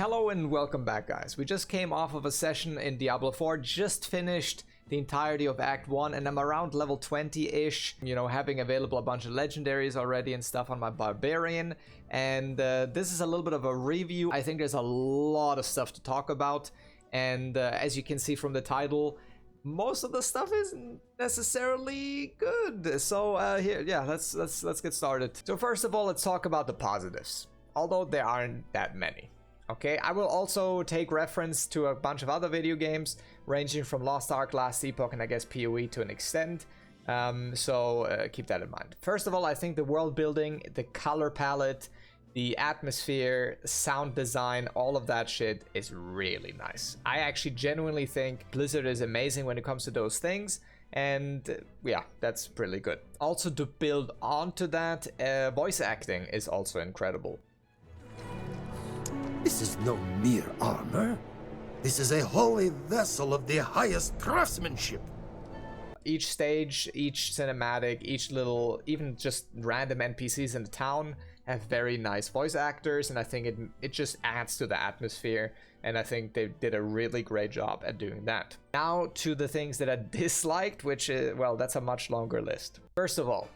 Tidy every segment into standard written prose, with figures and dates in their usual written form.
Hello and welcome back, guys. We just came off of a session in Diablo IV, just finished the entirety of Act 1, and I'm around level 20-ish, you know, having available a bunch of legendaries already and stuff on my Barbarian, and this is a little bit of a review. I think there's a lot of stuff to talk about, and as you can see from the title, most of the stuff isn't necessarily good. So let's get started. So first of all, let's talk about the positives, although there aren't that many. Okay, I will also take reference to a bunch of other video games, ranging from Lost Ark, Last Epoch, and I guess PoE to an extent. So keep that in mind. First of all, I think the world building, the color palette, the atmosphere, sound design, all of that shit is really nice. I actually genuinely think Blizzard is amazing when it comes to those things. And yeah, that's really good. Also, to build onto that, voice acting is also incredible. This is no mere armor. This is a holy vessel of the highest craftsmanship. Each stage, each cinematic, each little, even just random NPCs in the town have very nice voice actors, and I think it just adds to the atmosphere, and I think they did a really great job at doing that. Now to the things that I disliked, which is, well, that's a much longer list. First of all,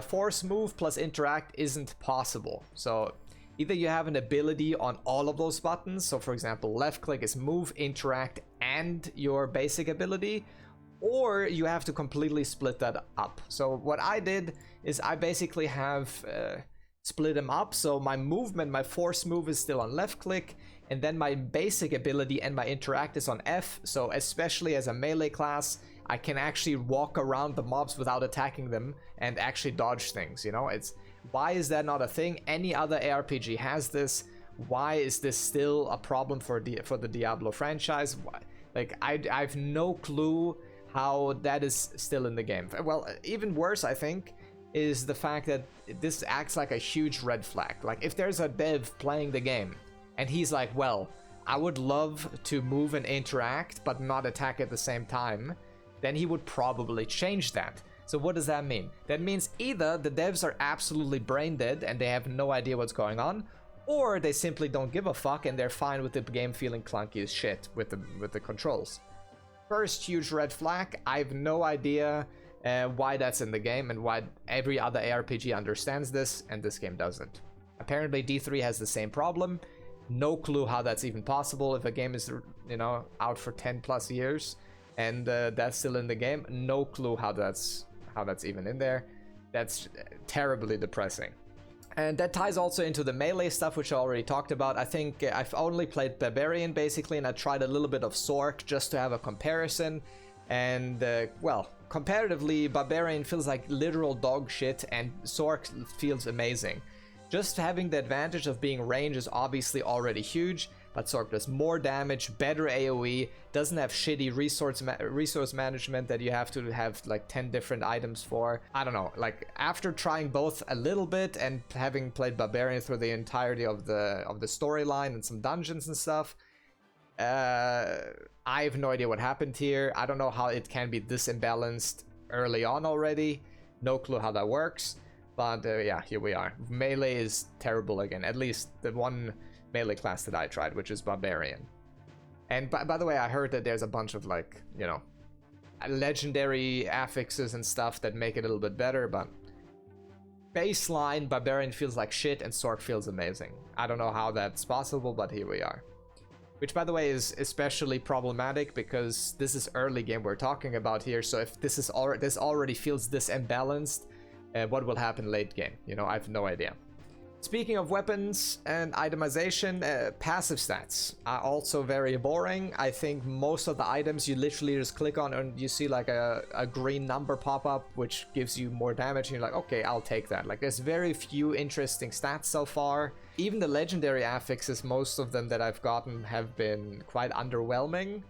force move plus interact isn't possible. So either you have an ability on all of those buttons, so for example, left click is move, interact, and your basic ability, or you have to completely split that up. So what I did is I basically have split them up, so my movement, my force move is still on left click, and then my basic ability and my interact is on F, so especially as a melee class, I can actually walk around the mobs without attacking them and actually dodge things, you know? Why is that not a thing? Any other ARPG has this. Why is this still a problem for the Diablo franchise? Like, I have no clue how that is still in the game. Well, even worse, I think, is the fact that this acts like a huge red flag. Like, if there's a dev playing the game and he's like, well, I would love to move and interact but not attack at the same time, then he would probably change that. So what does that mean? That means either the devs are absolutely brain dead and they have no idea what's going on, or they simply don't give a fuck and they're fine with the game feeling clunky as shit with the controls. First huge red flag. I have no idea why that's in the game and why every other ARPG understands this and this game doesn't. Apparently D3 has the same problem. No clue how that's even possible if a game is, you know, out for 10 plus years and that's still in the game. No clue how that's even in there. That's terribly depressing. And that ties also into the melee stuff, which I already talked about. I think I've only played Barbarian basically, and I tried a little bit of Sork just to have a comparison. And well, comparatively, Barbarian feels like literal dog shit and Sork feels amazing. Just having the advantage of being range is obviously already huge, but Sork does more damage, better AoE, doesn't have shitty resource management that you have to have like 10 different items for. I don't know, like after trying both a little bit and having played Barbarian through the entirety of the storyline and some dungeons and stuff, I have no idea what happened here. I don't know how it can be this imbalanced early on already. No clue how that works. But yeah, here we are. Melee is terrible again, at least the one melee class that I tried, which is Barbarian. And by the way, I heard that there's a bunch of, like, you know, legendary affixes and stuff that make it a little bit better, but baseline, Barbarian feels like shit and Sork feels amazing. I don't know how that's possible, but here we are. Which, by the way, is especially problematic because this is early game we're talking about here, so if this already feels this imbalanced, what will happen late game? You know, I have no idea. Speaking of weapons and itemization, passive stats are also very boring. I think most of the items you literally just click on and you see like a green number pop up, which gives you more damage, and you're like, okay, I'll take that. Like, there's very few interesting stats so far. Even the legendary affixes, most of them that I've gotten have been quite underwhelming.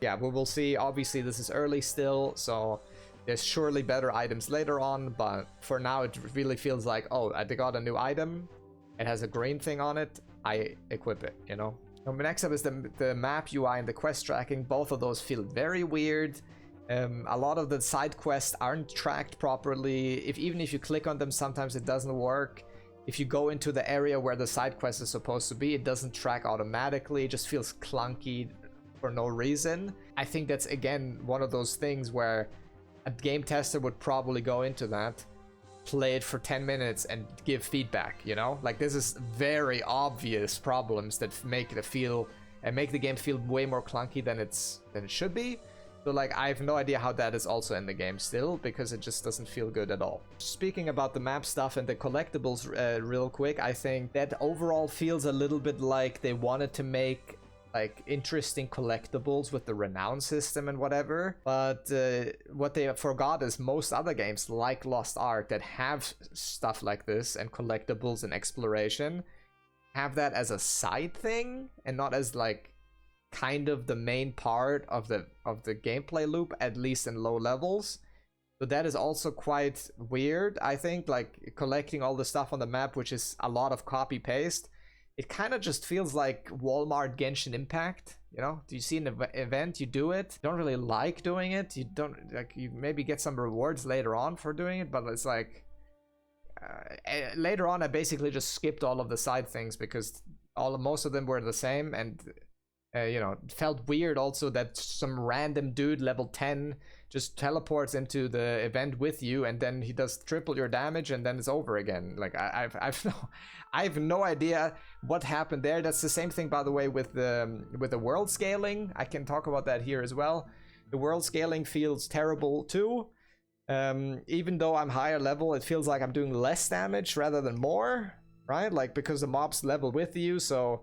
Yeah, we will see. Obviously, this is early still, so there's surely better items later on, but for now it really feels like, oh, I got a new item, it has a green thing on it, I equip it, you know? Next up is the map UI and the quest tracking. Both of those feel very weird. A lot of the side quests aren't tracked properly. Even if you click on them, sometimes it doesn't work. if you go into the area where the side quest is supposed to be, it doesn't track automatically. It just feels clunky for no reason. I think that's, again, one of those things where a game tester would probably go into that, play it for 10 minutes and give feedback, you know? Like, this is very obvious problems that make the game feel way more clunky than it should be. So like, I have no idea how that is also in the game still, because it just doesn't feel good at all. Speaking about the map stuff and the collectibles real quick, I think that overall feels a little bit like they wanted to make like interesting collectibles with the renown system and whatever, but what they forgot is most other games like Lost Ark that have stuff like this and collectibles and exploration have that as a side thing and not as like kind of the main part of the gameplay loop, at least in low levels. So that is also quite weird. I think like collecting all the stuff on the map, which is a lot of copy paste, it kind of just feels like Walmart Genshin Impact. You know, do you see an event, you do it, you don't really like doing it, you don't like, you maybe get some rewards later on for doing it, but it's like later on I basically just skipped all of the side things because most of them were the same, and you know, it felt weird also that some random dude level 10 just teleports into the event with you, and then he does triple your damage, and then it's over again. Like I have no idea what happened there. That's the same thing, by the way, with the world scaling. I can talk about that here as well. The world scaling feels terrible too. Even though I'm higher level, it feels like I'm doing less damage rather than more, right? Like, because the mobs level with you, so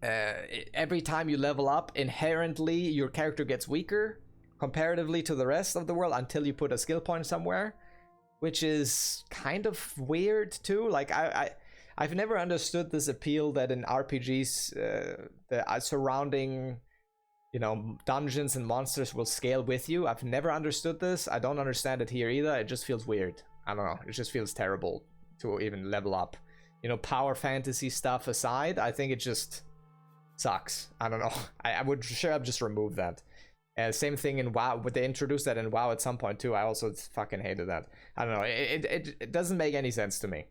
every time you level up, inherently your character gets weaker comparatively to the rest of the world until you put a skill point somewhere, which is kind of weird too. Like I've never understood this appeal that in RPGs the surrounding, you know, dungeons and monsters will scale with you. I've never understood this. I don't understand it here either. It just feels weird. I don't know, it just feels terrible to even level up. You know, power fantasy stuff aside, I think it just sucks. I don't know. I would sure I've just removed that. Same thing in WoW, but they introduced that in WoW at some point too. I also fucking hated that. I don't know. It doesn't make any sense to me.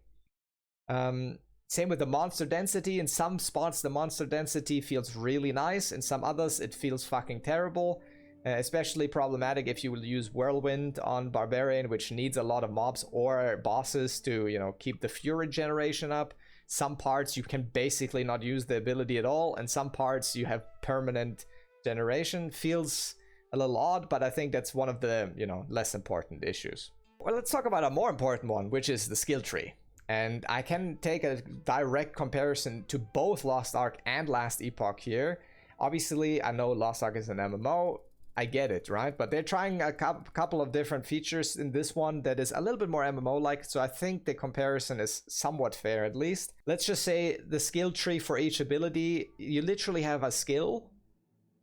Same with the monster density. In some spots, the monster density feels really nice. In some others, it feels fucking terrible. Especially problematic if you will use Whirlwind on Barbarian, which needs a lot of mobs or bosses to, you know, keep the Fury generation up. Some parts you can basically not use the ability at all, and some parts you have permanent generation. Feels a little odd, but I think that's one of the, you know, less important issues. Well, let's talk about a more important one, which is the skill tree. And I can take a direct comparison to both Lost Ark and Last Epoch here. Obviously, I know Lost Ark is an MMO. I get it, right? But they're trying a couple of different features in this one that is a little bit more MMO-like, so I think the comparison is somewhat fair, at least. Let's just say the skill tree for each ability, you literally have a skill,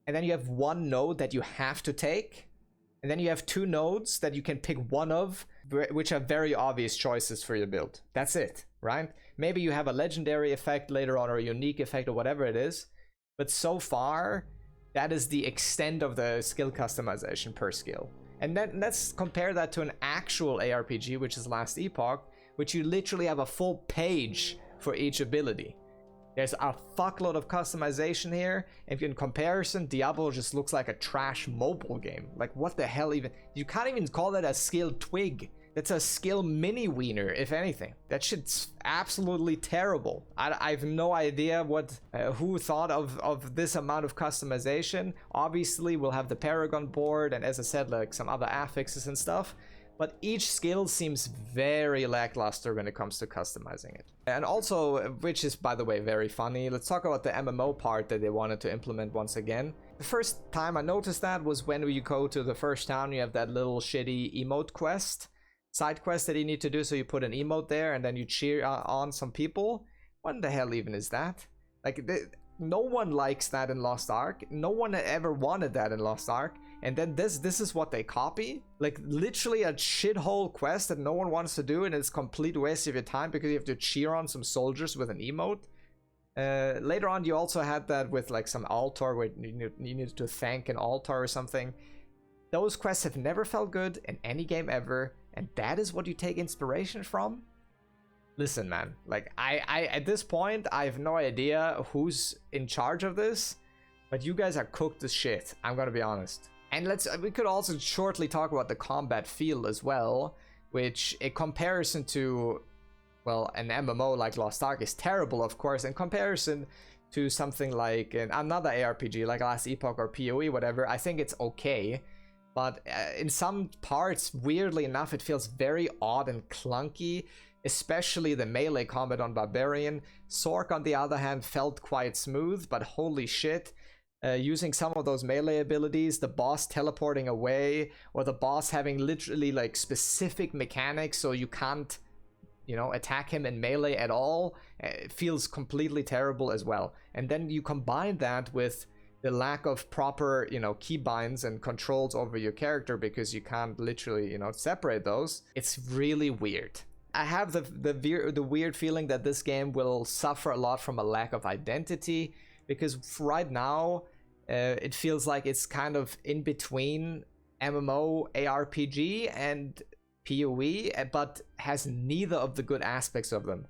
and then you have one node that you have to take, and then you have two nodes that you can pick one of, which are very obvious choices for your build. That's it, right? Maybe you have a legendary effect later on, or a unique effect, or whatever it is, but so far, that is the extent of the skill customization per skill. And then let's compare that to an actual ARPG, which is Last Epoch, which you literally have a full page for each ability. There's a fuckload of customization here, and in comparison, Diablo just looks like a trash mobile game. Like, what the hell even? You can't even call that a skill twig. That's a skill mini wiener, if anything. That shit's absolutely terrible. I have no idea what who thought of this amount of customization. Obviously, we'll have the Paragon board, and as I said, like some other affixes and stuff. But each skill seems very lackluster when it comes to customizing it. And also, which is, by the way, very funny, let's talk about the MMO part that they wanted to implement once again. The first time I noticed that was when you go to the first town, you have that little shitty emote quest. Side quest that you need to do, so you put an emote there and then you cheer on some people. What the hell even is that? Like, no one likes that in Lost Ark. No one ever wanted that in Lost Ark. And then this is what they copy? Like, literally a shithole quest that no one wants to do, and it's a complete waste of your time because you have to cheer on some soldiers with an emote. Later on, you also had that with like some altar where you needed to thank an altar or something. Those quests have never felt good in any game ever. And that is what you take inspiration from? listen, man, like I at this point I have no idea who's in charge of this, but you guys are cooked as shit, I'm gonna be honest. And we could also shortly talk about the combat feel as well, which in comparison to, well, an MMO like Lost Ark is terrible, of course. In comparison to something like another ARPG like Last Epoch or PoE, whatever, I think it's okay. But in some parts, weirdly enough, it feels very odd and clunky, especially the melee combat on Barbarian. Sork, on the other hand, felt quite smooth, but holy shit. Using some of those melee abilities, the boss teleporting away, or the boss having literally like specific mechanics so you can't, you know, attack him in melee at all, it feels completely terrible as well. And then you combine that with the lack of proper, you know, keybinds and controls over your character because you can't literally, you know, separate those. It's really weird. I have the weird feeling that this game will suffer a lot from a lack of identity, because right now it feels like it's kind of in between MMO, ARPG, and PoE, but has neither of the good aspects of them.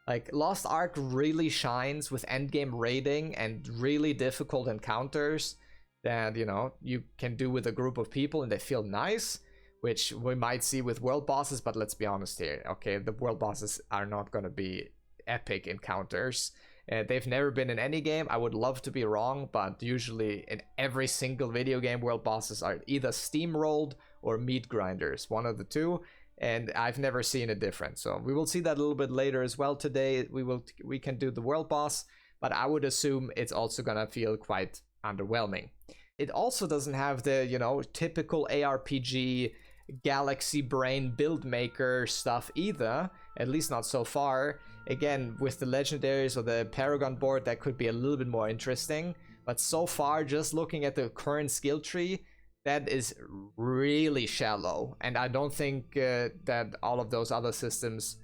Like, Lost Ark really shines with endgame raiding and really difficult encounters that, you know, you can do with a group of people and they feel nice, which we might see with world bosses, but let's be honest here, okay, the world bosses are not going to be epic encounters. They've never been in any game. I would love to be wrong, but usually in every single video game, world bosses are either steamrolled or meat grinders, one of the two, and I've never seen a difference. So we will see that a little bit later as well. Today we can do the world boss, but I would assume it's also gonna feel quite underwhelming. It also doesn't have the, you know, typical ARPG galaxy brain build maker stuff either, at least not so far. Again, with the legendaries or the Paragon board, that could be a little bit more interesting, but so far, just looking at the current skill tree, that is really shallow, and I don't think that all of those other systems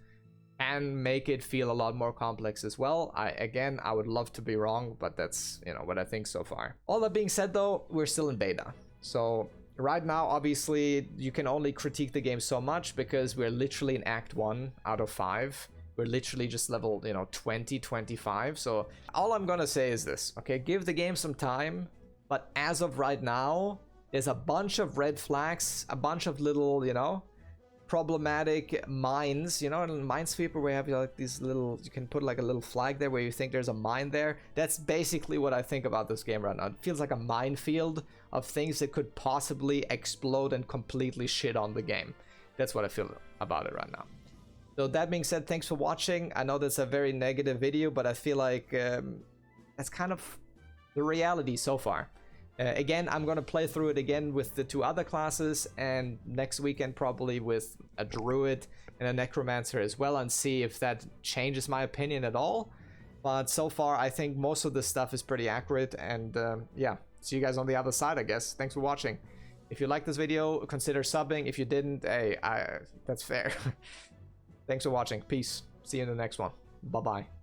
can make it feel a lot more complex as well. I would love to be wrong, but that's, you know, what I think so far. All that being said though, we're still in beta, so right now obviously you can only critique the game so much because we're literally in Act 1 out of 5. We're literally just level, you know, 20, 25. So all I'm gonna say is this, okay? Give the game some time, but as of right now, there's a bunch of red flags, a bunch of little, you know, problematic mines, you know, in Minesweeper where you have like these little, you can put like a little flag there where you think there's a mine there. That's basically what I think about this game right now. It feels like a minefield of things that could possibly explode and completely shit on the game. That's what I feel about it right now. So that being said, thanks for watching. I know that's a very negative video, but I feel like that's kind of the reality so far. Again, I'm going to play through it again with the two other classes, and next weekend probably with a druid and a necromancer as well, and see if that changes my opinion at all. But so far, I think most of this stuff is pretty accurate, and yeah, see you guys on the other side, I guess. Thanks for watching. If you liked this video, consider subbing. If you didn't, hey, that's fair. Thanks for watching. Peace. See you in the next one. Bye-bye.